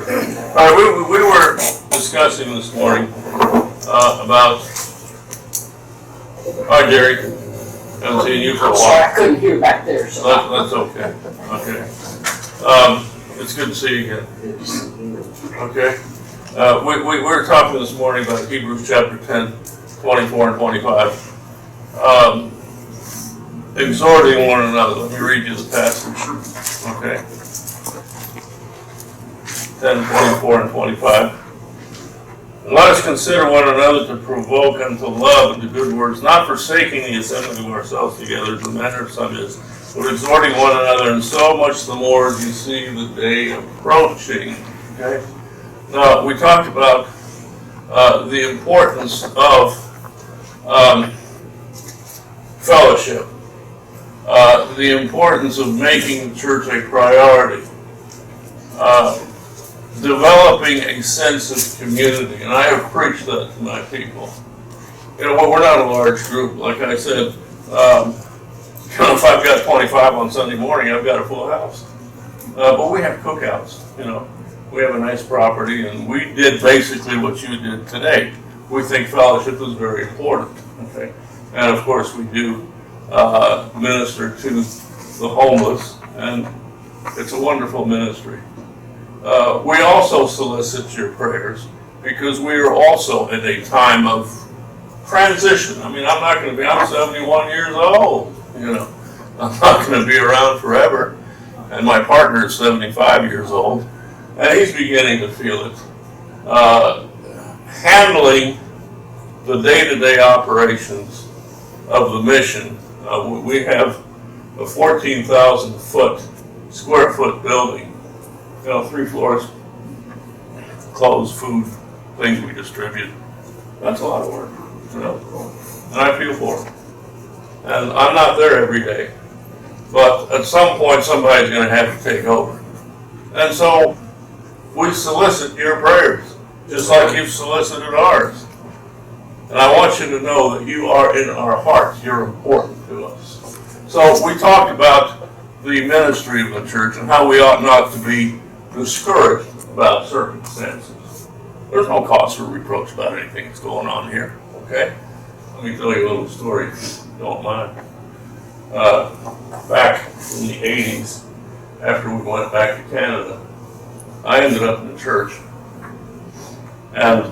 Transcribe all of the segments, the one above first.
All right, we were discussing this morning about. Hi, Jerry. Haven't seen you for a Sorry, while. I couldn't hear back there, so. That's okay. Okay. It's good to see you again. Okay. We were talking this morning about Hebrews chapter 10, 24 and 25. Exhorting one another. Let me read you the passage. Okay. 10, 24 and 25. And let us consider one another to provoke unto love and to good works, not forsaking the assembling of ourselves together, as the manner of some is, but exhorting one another, and so much the more as you see the day approaching. Okay. Now we talked about the importance of fellowship, the importance of making the church a priority. Developing a sense of community, and I have preached that to my people. You know, we're not a large group, like I said. If I've got 25 on Sunday morning, I've got a full house. But we have cookouts. You know, we have a nice property, and we did basically what you did today. We think fellowship is very important. Okay, and of course we do minister to the homeless, and it's a wonderful ministry. We also solicit your prayers because we are also in a time of transition. I mean, I'm 71 years old, you know. I'm not going to be around forever. And my partner is 75 years old, and he's beginning to feel it. Handling the day-to-day operations of the mission. We have a 14,000 square foot building. You know, 3 floors, clothes, food, things we distribute. That's a lot of work, you know, and I feel for it. And I'm not there every day, but at some point somebody's going to have to take over. And so we solicit your prayers, just like you've solicited ours. And I want you to know that you are in our hearts. You're important to us. So we talked about the ministry of the church and how we ought not to be discouraged about circumstances. There's no cause for reproach about anything that's going on here, okay? Let me tell you a little story, if you don't mind. Back in the 80s, after we went back to Canada, I ended up in the church, and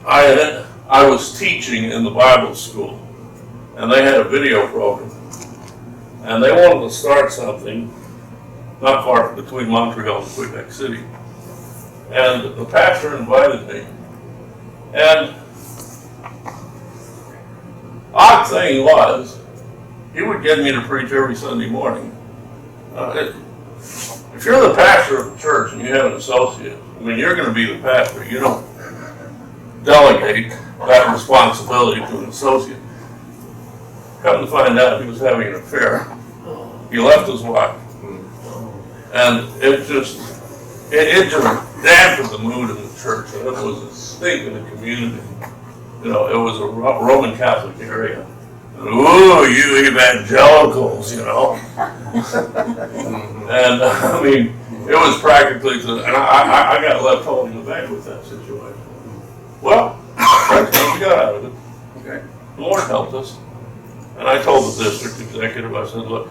I was teaching in the Bible school, and they had a video program, and they wanted to start something not far between Montreal and Quebec City. And the pastor invited me. And odd thing was, he would get me to preach every Sunday morning. If you're the pastor of the church and you have an associate, I mean, you're going to be the pastor. You don't delegate that responsibility to an associate. Come to find out, he was having an affair. He left his wife. And it just dampened the mood in the church. And it was a stink in the community. You know, it was a Roman Catholic area. Ooh, you evangelicals, you know. And I mean, it was practically, and I got left holding the bag with that situation. Well, that's what we got out of it. Okay, the Lord helped us. And I told the district executive, I said, look,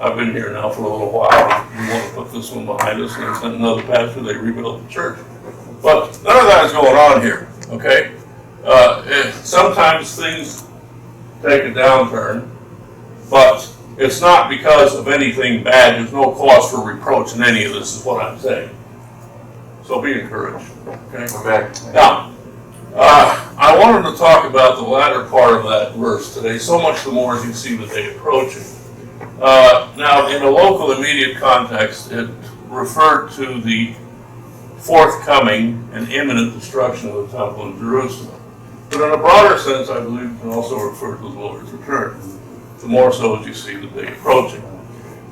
I've been here now for a little while. We want to put this one behind us, and I sent another pastor. They rebuilt the church. But none of that is going on here, okay? Sometimes things take a downturn, but it's not because of anything bad. There's no cause for reproach in any of this, is what I'm saying. So be encouraged, okay? Okay. Now, I wanted to talk about the latter part of that verse today, so much the more as you see the day approaching. Now, in a local immediate context, it referred to the forthcoming and imminent destruction of the temple in Jerusalem. But in a broader sense, I believe it can also refer to the Lord's return, the more so as you see the day approaching.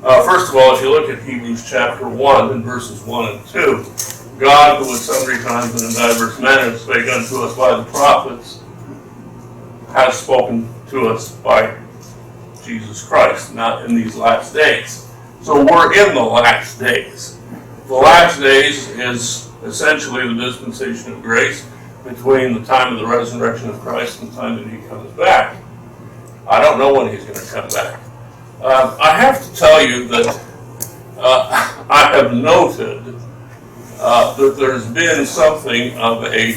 First of all, if you look at Hebrews chapter 1 and verses 1 and 2, God, who at sundry times and in diverse manners spake unto us by the prophets, has spoken to us by Jesus Christ, not in these last days. So we're in the last days. the last days is essentially the dispensation of grace between the time of the resurrection of Christ and the time that he comes back. I don't know when he's going to come back. I have to tell you that I have noted that there's been something of a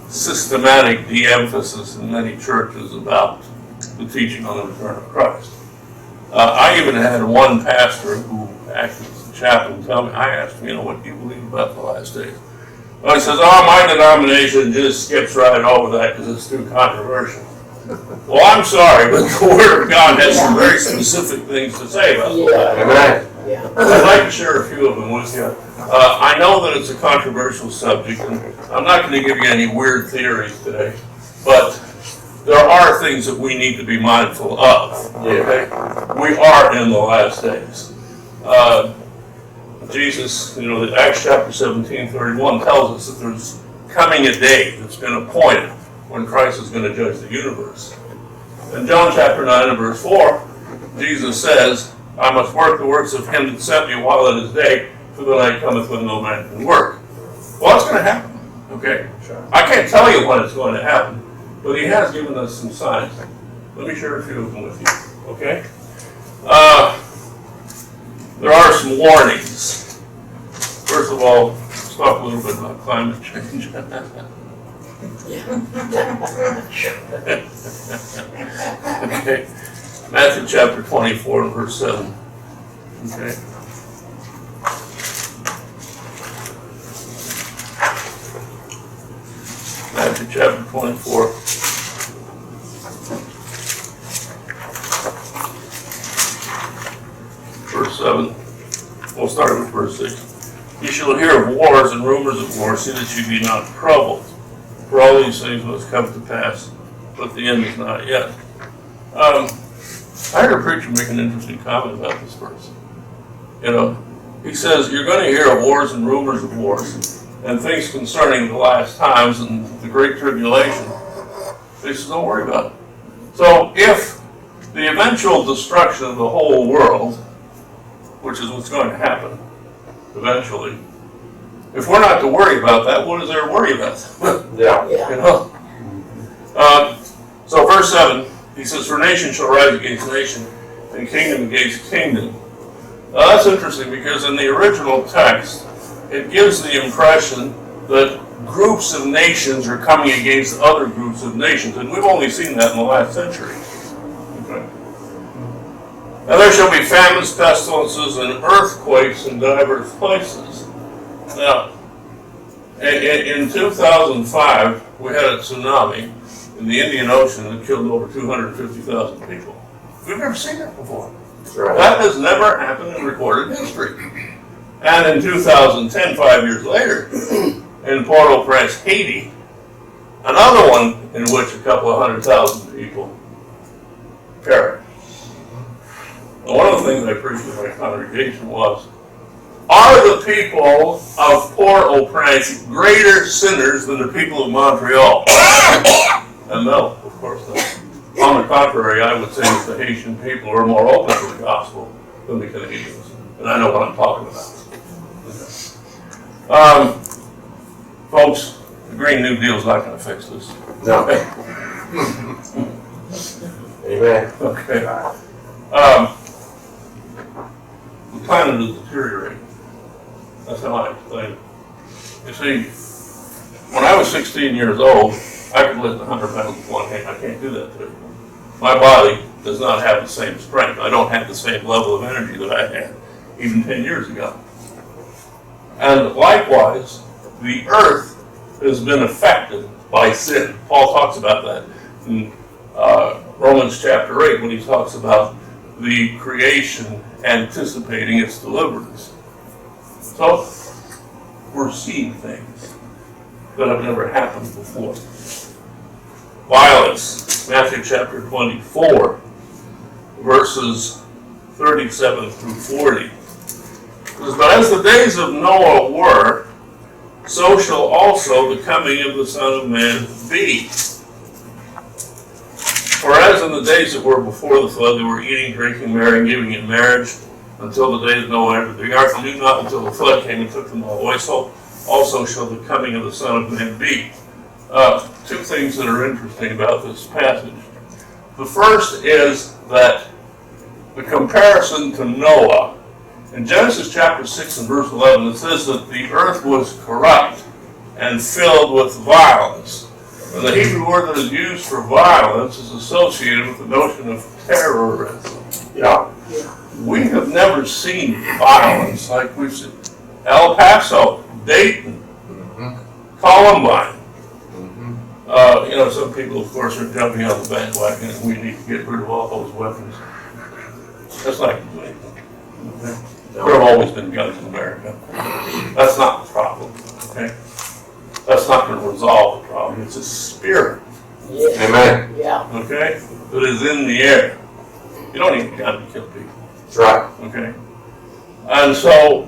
systematic de-emphasis in many churches about the teaching on the return of Christ. I even had one pastor who acted as the chaplain tell me, I asked him, what do you believe about the last days? Well, he says, my denomination just skips right over that because it's too controversial. Well, I'm sorry, but the Word of God has some very specific things to say about that. Yeah. I'd like to share a few of them with you. I know that it's a controversial subject, and I'm not going to give you any weird theories today, but there are things that we need to be mindful of. Okay? We are in the last days. Jesus, Acts chapter 17:31 tells us that there's coming a day that's been appointed when Christ is going to judge the universe. In John chapter 9 and verse 4, Jesus says, I must work the works of him that sent me while it is day, for the night cometh when no man can work. Well, it's going to happen, okay? Sure. I can't tell you when it's going to happen, but he has given us some signs. Let me share a few of them with you, okay? There are some warnings. First of all, let's talk a little bit about climate change. Okay. Matthew chapter 24 and verse 7. Okay. Matthew chapter 24. Verse 7. We'll start with verse 6. You shall hear of wars and rumors of wars, see that you be not troubled. For all these things must come to pass, but the end is not yet. I heard a preacher make an interesting comment about this verse. He says, you're going to hear of wars and rumors of wars, and things concerning the last times and the great tribulation. He says, don't worry about it. So if the eventual destruction of the whole world, which is what's going to happen eventually, if we're not to worry about that, what is there to worry about? So verse 7, he says, for nation shall rise against nation, and kingdom against kingdom. Now that's interesting because in the original text, it gives the impression that groups of nations are coming against other groups of nations, and we've only seen that in the last century. Okay. Now there shall be famines, pestilences, and earthquakes in divers places. Now, in 2005, we had a tsunami in the Indian Ocean that killed over 250,000 people. We've never seen that before. Right. That has never happened in recorded history. And in 2010, 5 years later, in Port-au-Prince, Haiti, another one in which a couple of 100,000 people perished. And one of the things I preached in my congregation was, are the people of Port-au-Prince greater sinners than the people of Montreal? And no, of course not. On the contrary, I would say that the Haitian people are more open to the gospel than the Canadians. And I know what I'm talking about. Folks, the Green New Deal is not going to fix this. No. Amen. Okay. The planet is deteriorating. That's how I explain it. You see, when I was 16 years old, I could lift 100 pounds with one hand. I can't do that today. My body does not have the same strength. I don't have the same level of energy that I had even 10 years ago. And likewise, the earth has been affected by sin. Paul talks about that in Romans chapter 8 when he talks about the creation anticipating its deliverance. So, we're seeing things that have never happened before. Violence, Matthew chapter 24, verses 37 through 40. It says, but as the days of Noah were, so shall also the coming of the Son of Man be. For as in the days that were before the flood, they were eating, drinking, marrying, giving in marriage, until the day that Noah entered the ark, and knew not until the flood came and took them all away. So also shall the coming of the Son of Man be. Two things that are interesting about this passage. The first is that the comparison to Noah. In Genesis chapter 6 and verse 11, it says that the earth was corrupt and filled with violence. And the Hebrew word that is used for violence is associated with the notion of terrorism. Yeah. We have never seen violence like we've seen. El Paso, Dayton, Columbine. Some people, of course, are jumping on the bandwagon and we need to get rid of all those weapons. That's not complete. There have always been guns in America. That's not the problem. Okay? That's not going to resolve the problem. It's a spirit. Yeah. Amen. Yeah. Okay? That is in the air. You don't need a gun to kill people. That's right. Okay? And so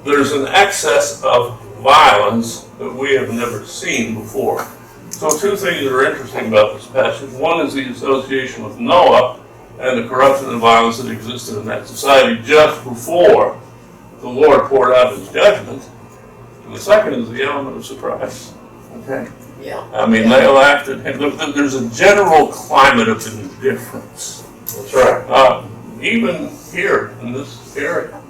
there's an excess of violence that we have never seen before. So two things that are interesting about this passage. One is the association with Noah and the corruption and violence that existed in that society just before the Lord poured out his judgment. And the second is the element of surprise. Okay? Yeah. I mean, they laughed at him. There's a general climate of indifference. That's right. Even here in this area.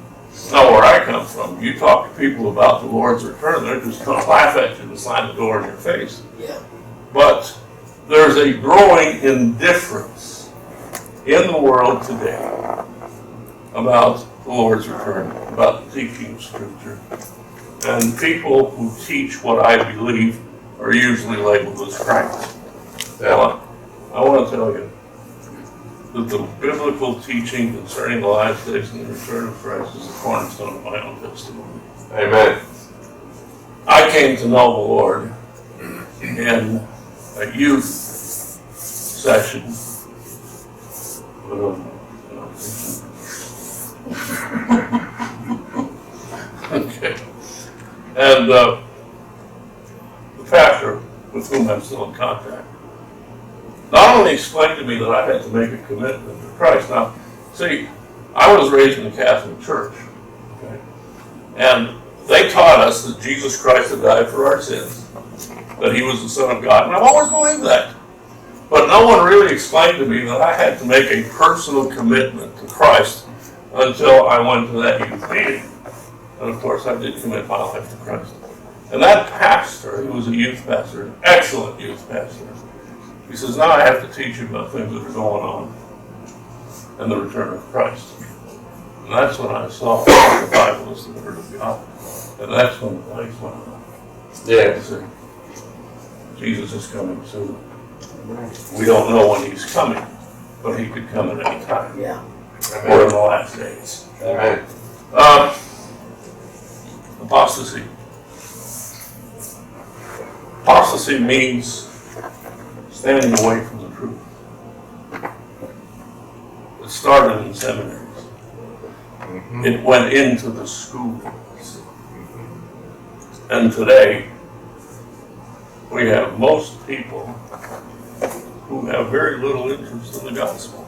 Now, where I come from, you talk to people about the Lord's return, they're just going to laugh at you and slam the door in your face. Yeah. But there's a growing indifference in the world today about the Lord's return, about the teaching of Scripture. And people who teach what I believe are usually labeled as cranks. Yeah. I want to tell you that the biblical teaching concerning the last days and the return of Christ is the cornerstone of my own testimony. Amen. I came to know the Lord in a youth session. Okay. And the pastor, with whom I'm still in contact, not only explained to me that I had to make a commitment to Christ. Now, see, I was raised in the Catholic Church, okay? And they taught us that Jesus Christ had died for our sins, that he was the Son of God, and I've always believed that. But no one really explained to me that I had to make a personal commitment to Christ until I went to that youth meeting. And of course, I did commit my life to Christ. And that pastor, he was a youth pastor, an excellent youth pastor, he says, now I have to teach you about things that are going on and the return of Christ. And that's when I saw the Bible is the Word of God. And that's when the lights went on. Yeah. Jesus is coming soon. We don't know when he's coming, but he could come at any time. Yeah. Or in the last days. Amen. Apostasy. Apostasy means standing away from the truth. It started in seminaries. It went into the schools. And today, we have most people who have very little interest in the gospel.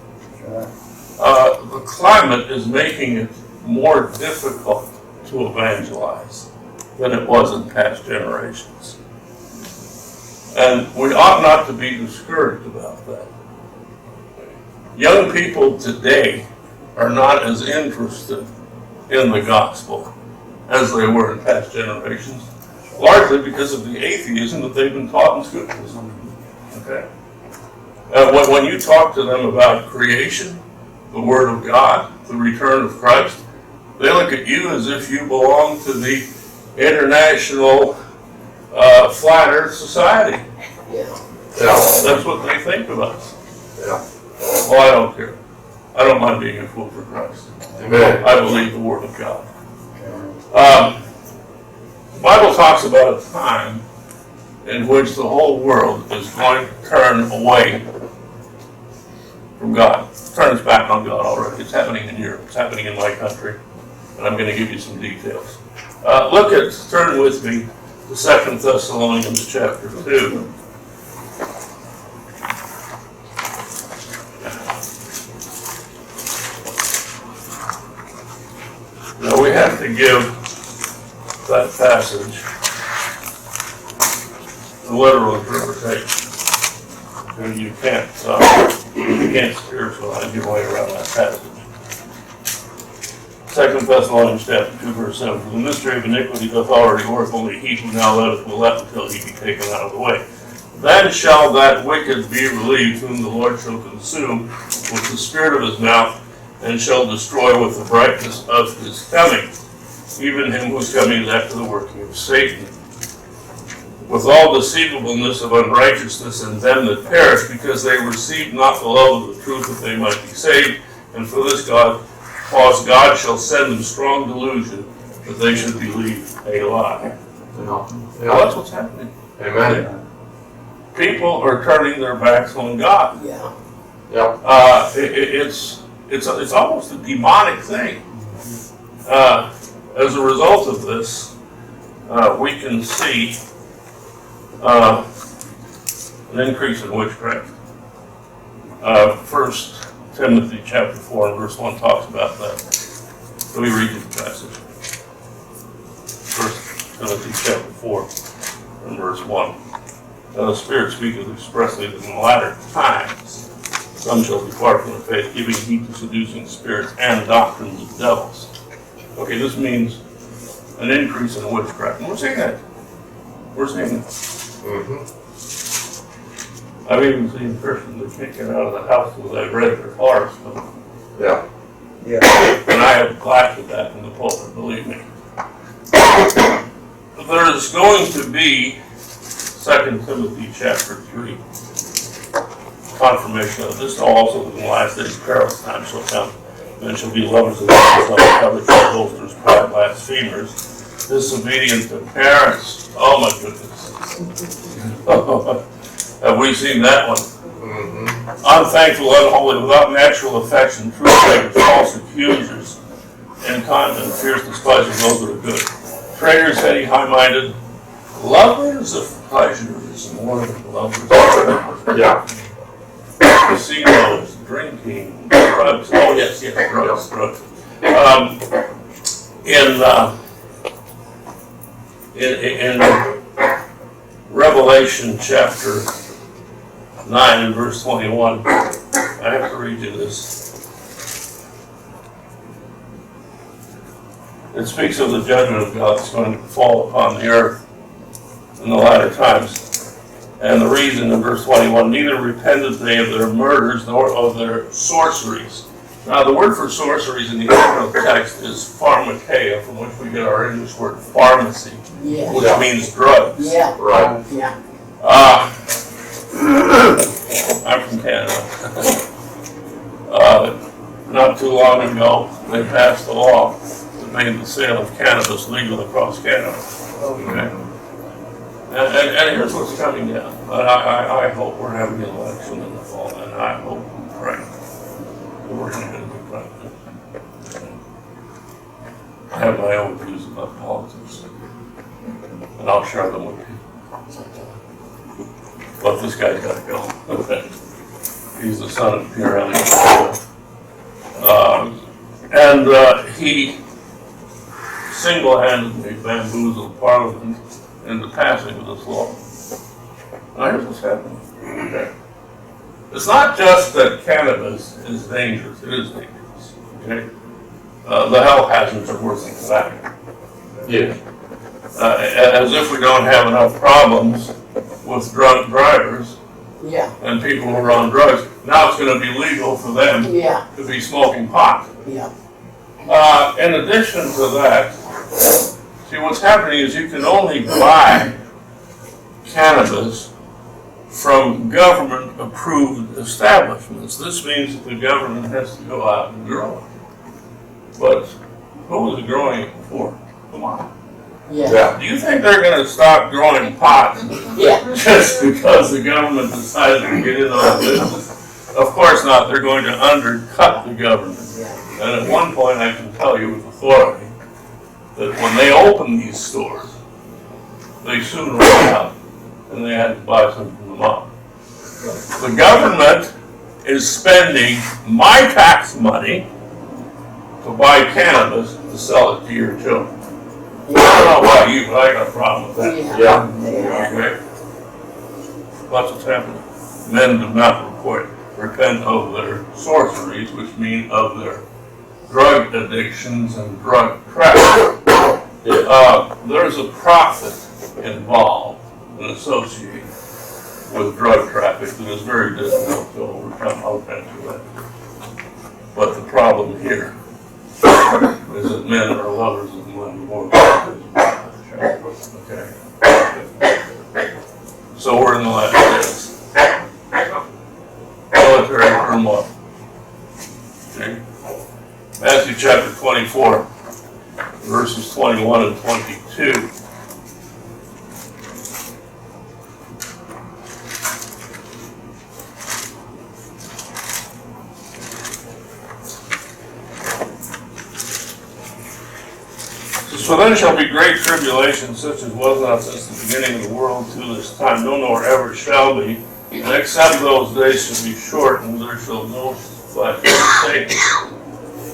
The climate is making it more difficult to evangelize than it was in past generations. And we ought not to be discouraged about that. Young people today are not as interested in the gospel as they were in past generations, largely because of the atheism that they've been taught in schools. Okay? When you talk to them about creation, the Word of God, the return of Christ, they look at you as if you belong to the International Flat Earth Society. Yeah. That's what they think of us. Yeah. Well, I don't care. I don't mind being a fool for Christ. Amen. I believe the Word of God. The Bible talks about a time in which the whole world is going to turn away from God. Turn its back on God already. It's happening in Europe. It's happening in my country. And I'm going to give you some details. Turn with me to 2 Thessalonians chapter 2. Now we have to give that passage the literal interpretation. And you can't spiritualize your way around that passage. 2 Thessalonians chapter 2, verse 7, for the mystery of iniquity doth already work, only he who now letteth will let until he be taken out of the way. Then shall that wicked be relieved, whom the Lord shall consume with the spirit of his mouth, and shall destroy with the brightness of his coming, even him whose coming is after the working of Satan, with all deceivableness of unrighteousness in them that perish, because they receive not the love of the truth that they might be saved, and for this cause God shall send them strong delusion, that they should believe a lie. Well, that's what's happening. Amen. People are turning their backs on God. Yeah. Yep. It's almost a demonic thing. As a result of this, we can see an increase in witchcraft. 1 Timothy chapter 4 and verse 1 talks about that. Let me read you the passage. 1 Timothy chapter 4 and verse 1. Now the Spirit speaketh expressly that in the latter times some shall depart from the faith, giving heed to seducing spirits and doctrines of devils. Okay, this means an increase in witchcraft. And we're seeing that. We're seeing it. Mm-hmm. I've even seen Christians that can't get out of the house until they've read their horoscope. Yeah. Yeah. And I have class with that in the pulpit, believe me. There's going to be 2 Timothy chapter 3 confirmation of this. Also in the last days perilous times shall come. Men shall be lovers of themselves, covetous, boasters, proud, blasphemers, disobedient to parents. Oh my goodness. Have we seen that one? Mm-hmm. Unthankful, unholy, without natural affection, truth-breakers, false accusers, incontinent, fierce despisers, those that are good. Traitors, heady, high-minded, lovers of pleasures, more than lovers of pleasure. Yeah. Casinos, drinking, drugs. Oh yes, drugs. In Revelation chapter 9 and verse 21, I have to read you this. It speaks of the judgment of God that's going to fall upon the earth in the latter times. And the reason in verse 21, neither repented they of their murders nor of their sorceries. Now the word for sorceries in the original text is pharmakeia, from which we get our English word pharmacy, Yeah. which means drugs. Yeah. Right. Yeah. I'm from Canada. Not too long ago, they passed a law that made the sale of cannabis legal across Canada. Okay. And here's what's coming down. I hope we're having an election in the fall, and I hope and pray that we're going to get a good president. I have my own views about politics, and I'll share them with you. But this guy's got to go. Okay. He's the son of Pierre Elliott. He single-handedly bamboozled Parliament into passing of this law. Now here's what's happening. Okay. It's not just that cannabis is dangerous. It is dangerous. Okay. The health hazards are worse than that. Yeah. As if we don't have enough problems with drunk drivers Yeah. and people who are on drugs. Now it's going to be legal for them Yeah. to be smoking pot. Yeah. In addition to that, see what's happening is you can only buy cannabis from government-approved establishments. This means that the government has to go out and grow it. But who was growing it before? Come on. Yeah. Yeah. Do you think they're going to stop growing pot Yeah. just because the government decided to get in on business? Of course not. They're going to undercut the government. Yeah. And at one point, I can tell you with authority that when they opened these stores, they soon ran out and they had to buy some from the mom. The government is spending my tax money to to buy cannabis to sell it to your children. I don't know about you, but I got a problem with that. Yeah. Okay? That's what's happening. Men do not repent of their sorceries, which mean of their drug addictions and drug trafficking. There's a profit involved and associated with drug traffic that is very difficult to overcome. I'll grant you that. But the problem here is that men are lovers of money more than okay. So we're in the last days. Military turmoil. Okay. Matthew chapter 24, verses 21 and 22. So then shall be great tribulation, such as was not since the beginning of the world to this time, no nor ever shall be. And except those days shall be shortened, there shall no flesh be taken.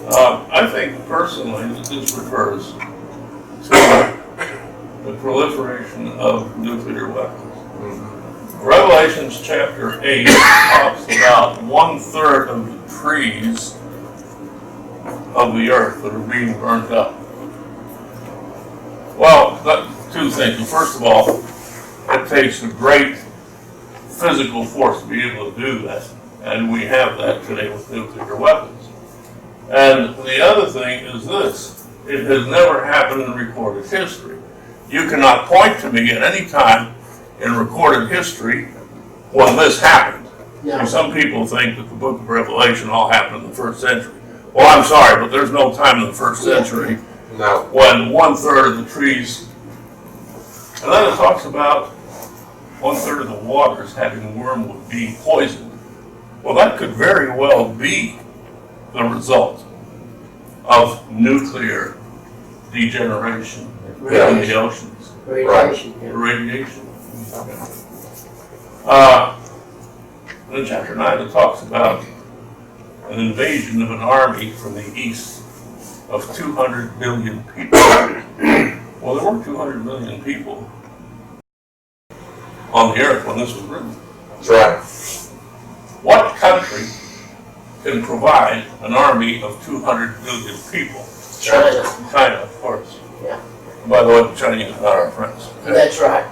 I think personally that this refers to the proliferation of nuclear weapons. Revelations chapter 8 talks about 1/3 of the trees of the earth that are being burnt up. Well, two things. First of all, it takes a great physical force to be able to do that, and we have that today with nuclear weapons. And the other thing is this: it has never happened in recorded history. You cannot point to me at any time in recorded history when this happened. Yeah. And some people think that the book of Revelation all happened in the first century. Well, I'm sorry, but there's no time in the first century No. when 1/3 of the trees, and then it talks about 1/3 of the waters having wormwood, being poisoned. Well, that could very well be the result of nuclear degeneration in the oceans. Radiation. Yeah. Radiation. In chapter 9 it talks about an invasion of an army from the east of 200 million people. Well, there were 200 million people on the earth when this was written. That's right. What country can provide an army of 200 million people? China. China, of course. Yeah. By the way, the Chinese are not our friends. That's right.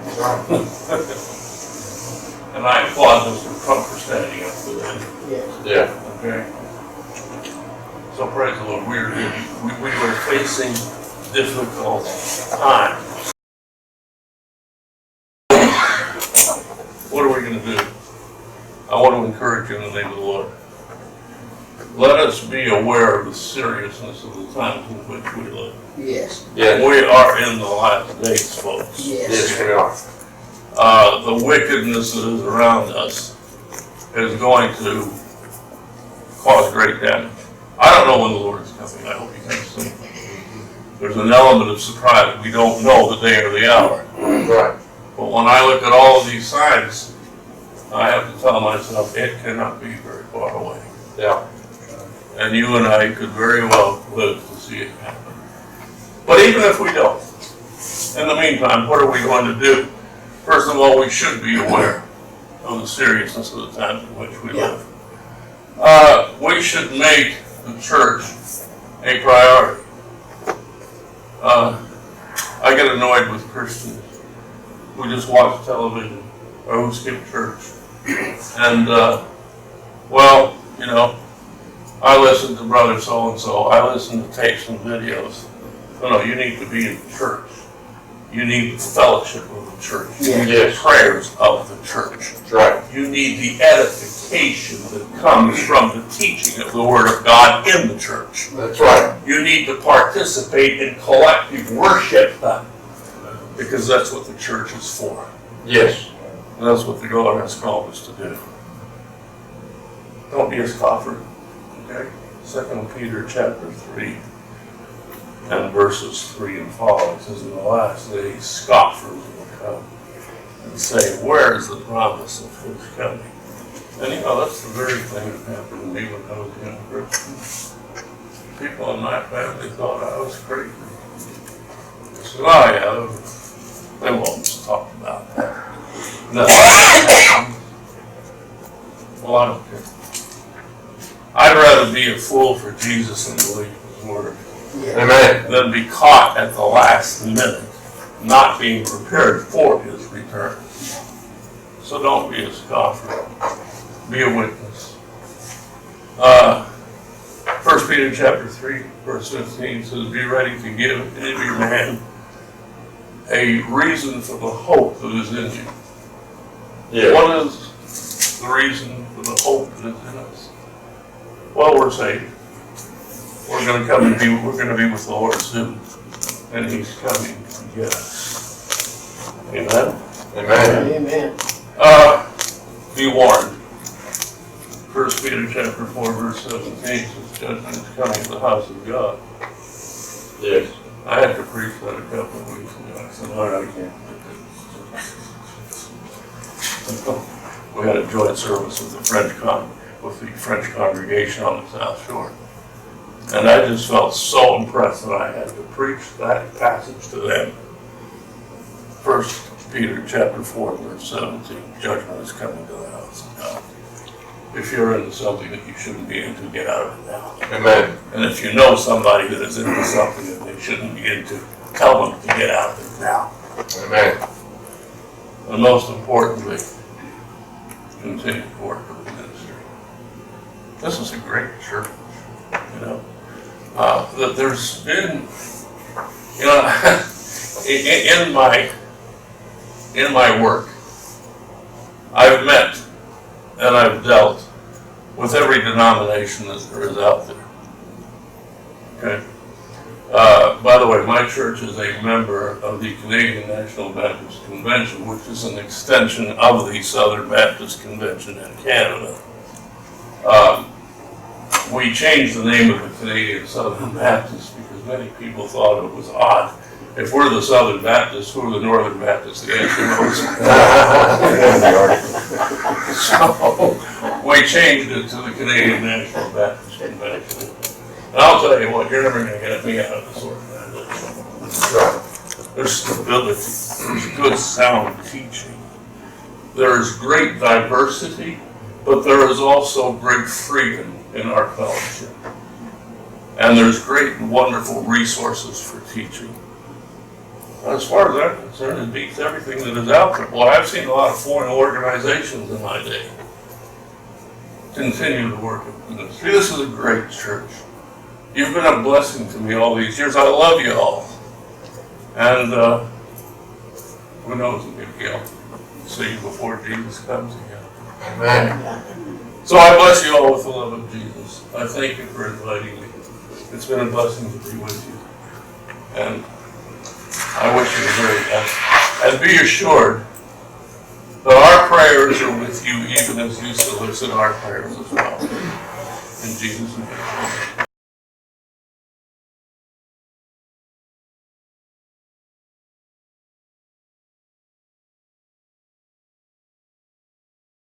And I applaud Mr. Trump for standing up for that. Yes. Yeah. Okay. So praise the Lord. We were facing difficult times. What are we going to do? I want to encourage you in the name of the Lord. Let us be aware of the seriousness of the times in which we live. Yes. Yeah. We are in the last days, folks. Yes. Yes, we are. The wickedness that is around us is going to cause great damage. I don't know when the Lord is coming. I hope He comes soon. There's an element of surprise. We don't know the day or the hour. Right. But when I look at all of these signs, I have to tell myself it cannot be very far away. Yeah. And you and I could very well live to see it happen. But even if we don't, in the meantime, what are we going to do? First of all, we should be aware of the seriousness of the times in which we live. We should make the church a priority. I get annoyed with Christians who just watch television or who skip church. And, well, you know, I listen to brother so-and-so, I listen to tapes and videos. No, you need to be in the church. You need the fellowship of the church. You need the prayers of the church. That's right. You need the edification that comes from the teaching of the Word of God in the church. That's right. You need to participate in collective worship because that's what the church is for. Yes. And that's what the Lord has called us to do. Don't be a scoffer. Okay? 2 Peter chapter 3 and verses 3 and following says, in the last days scoffers will come and say, where is the promise of his coming? And you know, that's the very thing that happened to me when I was a young Christian. people in my family thought I was crazy. I said, oh yeah, they won't talk about that. No. Well, I don't care. I'd rather be a fool for Jesus and believe his word Amen. than be caught at the last minute, not being prepared for his return. So don't be a scoffer. Be a witness. 1 Peter chapter 3, verse 15 says, be ready to give every man a reason for the hope that is in you. Yes. What is the reason for the hope that is in us? Well, we're saved. We're going to be with the Lord soon, and he's coming to get us. Amen. Amen. Amen. Be warned. 1 Peter chapter 4, verse 17 says, judgment is coming to the house of God. Yes. I had to preach that a couple of weeks ago. I said, Lord, I can't do this. We had a joint service with the French congregation on the South Shore. And I just felt so impressed that I had to preach that passage to them. 1 Peter chapter 4, verse 17, judgment is coming to the house of God. If you're into something that you shouldn't be into, get out of it now. Amen. And if you know somebody that is into something that they shouldn't be into, tell them to get out of it now. Amen. And most importantly, continue to work of the ministry. This is a great church, you know. That there's been, you know, in my work, I've met and I've dealt with every denomination that there is out there. Okay. By the way, my church is a member of the Canadian National Baptist Convention, which is an extension of the Southern Baptist Convention in Canada. We changed the name of the Canadian Southern Baptists because many people thought it was odd. If we're the Southern Baptists, who are the Northern Baptists? The Eskimos. So we changed it to the Canadian National Baptist Convention. And I'll tell you what, you're never going to get me out of this organization. There's stability. There's good sound teaching. There's great diversity, but there is also great freedom in our fellowship. And there's great and wonderful resources for teaching. As far as I'm concerned, it beats everything that is out there. Well, I've seen a lot of foreign organizations in my day continue to work in ministry. This is a great church. You've been a blessing to me all these years. I love you all. And who knows, maybe I'll see you before Jesus comes again. Amen. So I bless you all with the love of Jesus. I thank you for inviting me. It's been a blessing to be with you. And I wish you the very best. And be assured that our prayers are with you even as you solicit our prayers as well. In Jesus' name.